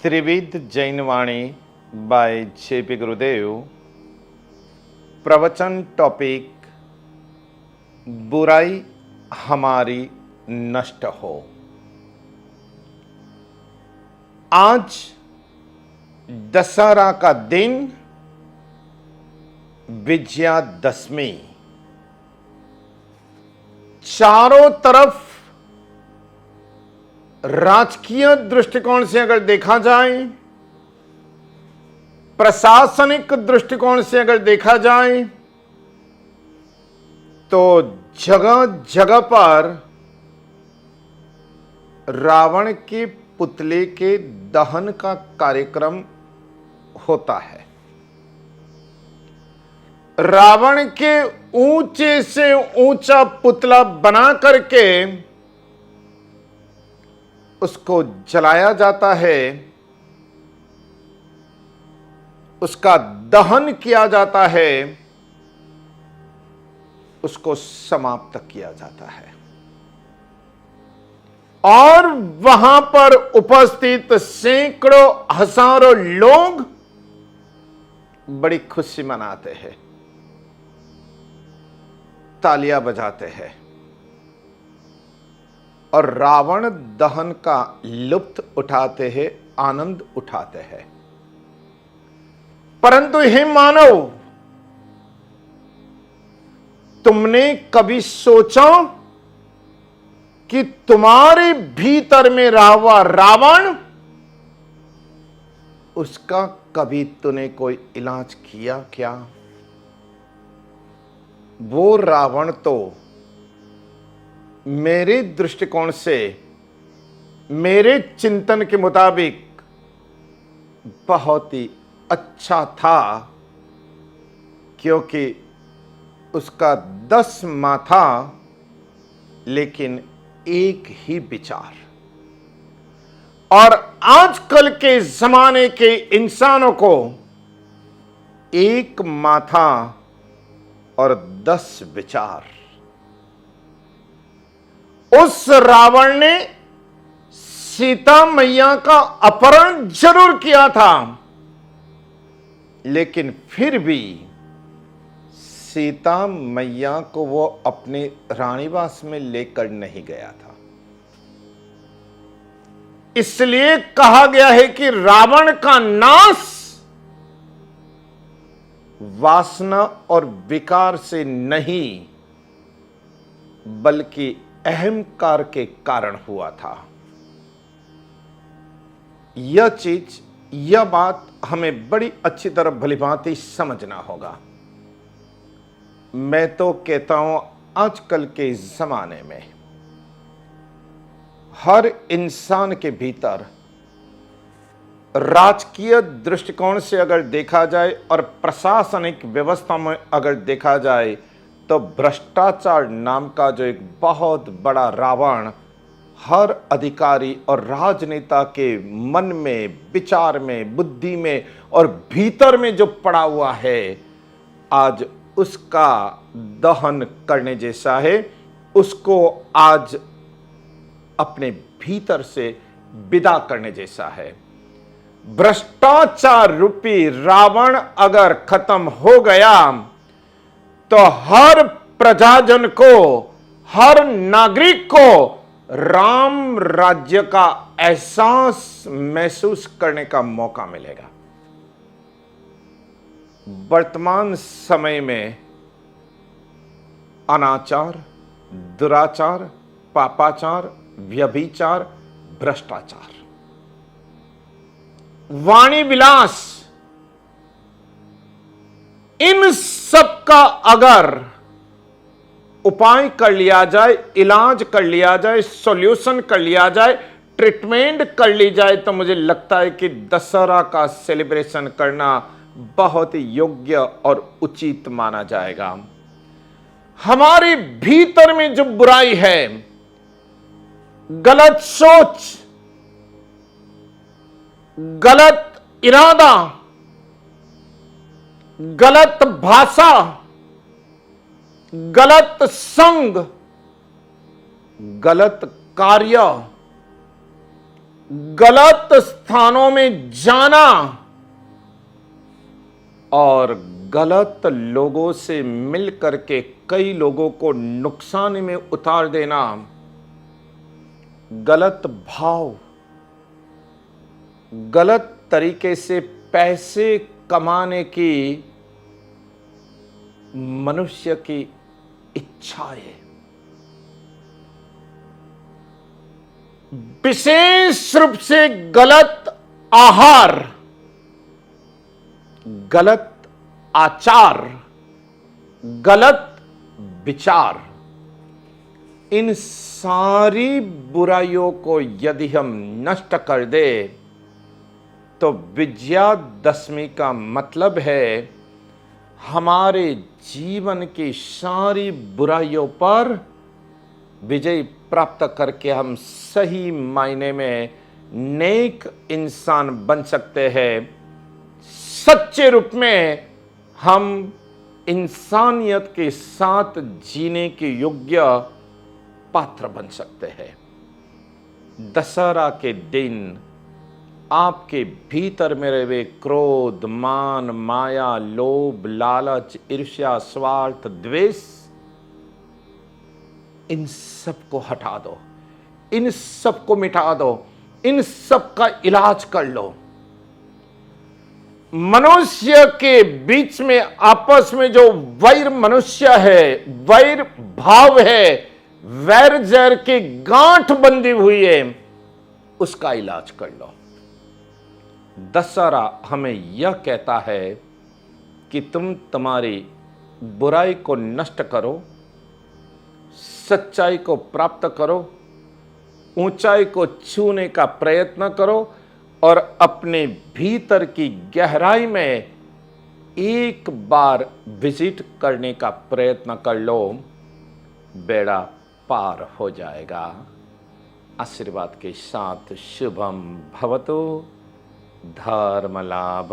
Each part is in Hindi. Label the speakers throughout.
Speaker 1: त्रिविध जैनवाणी बाय जेपी गुरुदेव। प्रवचन टॉपिक बुराई हमारी नष्ट हो। आज दशहरा का दिन, विजयादशमी। चारों तरफ राजकीय दृष्टिकोण से अगर देखा जाए, प्रशासनिक दृष्टिकोण से अगर देखा जाए, तो जगह जगह पर रावण के पुतले के दहन का कार्यक्रम होता है। रावण के ऊंचे से ऊंचा पुतला बना करके उसको जलाया जाता है, उसका दहन किया जाता है, उसको समाप्त किया जाता है। और वहां पर उपस्थित सैकड़ों हजारों लोग बड़ी खुशी मनाते हैं, तालियां बजाते हैं और रावण दहन का लुत्फ उठाते हैं, आनंद उठाते हैं। परंतु हे मानव, तुमने कभी सोचा कि तुम्हारे भीतर में रहा हुआ रावण, उसका कभी तूने कोई इलाज किया क्या? वो रावण तो मेरे दृष्टिकोण से, मेरे चिंतन के मुताबिक बहुत ही अच्छा था, क्योंकि उसका 10 माथा लेकिन एक ही विचार। और आजकल के जमाने के इंसानों को एक माथा और 10 विचार। उस रावण ने सीता मैया का अपहरण जरूर किया था, लेकिन फिर भी सीता मैया को वो अपने रानीवास में लेकर नहीं गया था। इसलिए कहा गया है कि रावण का नाश वासना और विकार से नहीं, बल्कि अहंकार के कारण हुआ था। यह चीज, यह बात हमें बड़ी अच्छी तरह भलीभांति समझना होगा। मैं तो कहता हूं, आजकल के जमाने में हर इंसान के भीतर राजकीय दृष्टिकोण से अगर देखा जाए और प्रशासनिक व्यवस्था में अगर देखा जाए, तो भ्रष्टाचार नाम का जो एक बहुत बड़ा रावण हर अधिकारी और राजनेता के मन में, विचार में, बुद्धि में और भीतर में जो पड़ा हुआ है, आज उसका दहन करने जैसा है। उसको आज अपने भीतर से विदा करने जैसा है। भ्रष्टाचार रूपी रावण अगर खत्म हो गया, तो हर प्रजाजन को, हर नागरिक को राम राज्य का एहसास महसूस करने का मौका मिलेगा। वर्तमान समय में अनाचार, दुराचार, पापाचार, व्यभिचार, भ्रष्टाचार, वाणी विलास, इन सब का अगर उपाय कर लिया जाए, इलाज कर लिया जाए, सॉल्यूशन कर लिया जाए, ट्रीटमेंट कर ली जाए, तो मुझे लगता है कि दशहरा का सेलिब्रेशन करना बहुत ही योग्य और उचित माना जाएगा। हमारे भीतर में जो बुराई है, गलत सोच, गलत इरादा, गलत भाषा, गलत संग, गलत कार्य, गलत स्थानों में जाना और गलत लोगों से मिल करके कई लोगों को नुकसान में उतार देना, गलत भाव, गलत तरीके से पैसे कमाने की मनुष्य की इच्छाएं, विशेष रूप से गलत आहार, गलत आचार, गलत विचार, इन सारी बुराइयों को यदि हम नष्ट कर दे तो विजयादशमी का मतलब है हमारे जीवन की सारी बुराइयों पर विजय प्राप्त करके हम सही मायने में नेक इंसान बन सकते हैं। सच्चे रूप में हम इंसानियत के साथ जीने के योग्य पात्र बन सकते हैं। दशहरा के दिन आपके भीतर में रहे क्रोध, मान, माया, लोभ, लालच, ईर्ष्या, स्वार्थ, द्वेष, इन सब को हटा दो, इन सब को मिटा दो, इन सब का इलाज कर लो। मनुष्य के बीच में आपस में जो वैर मनुष्य है, वैर भाव है, वैर जैर की गांठ बंधी हुई है, उसका इलाज कर लो। दशहरा हमें यह कहता है कि तुम तुम्हारी बुराई को नष्ट करो, सच्चाई को प्राप्त करो, ऊंचाई को छूने का प्रयत्न करो और अपने भीतर की गहराई में एक बार विजिट करने का प्रयत्न कर लो, बेड़ा पार हो जाएगा। आशीर्वाद के साथ शुभम भवतु, धर्म लाभ,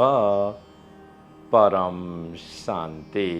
Speaker 1: परम शांति।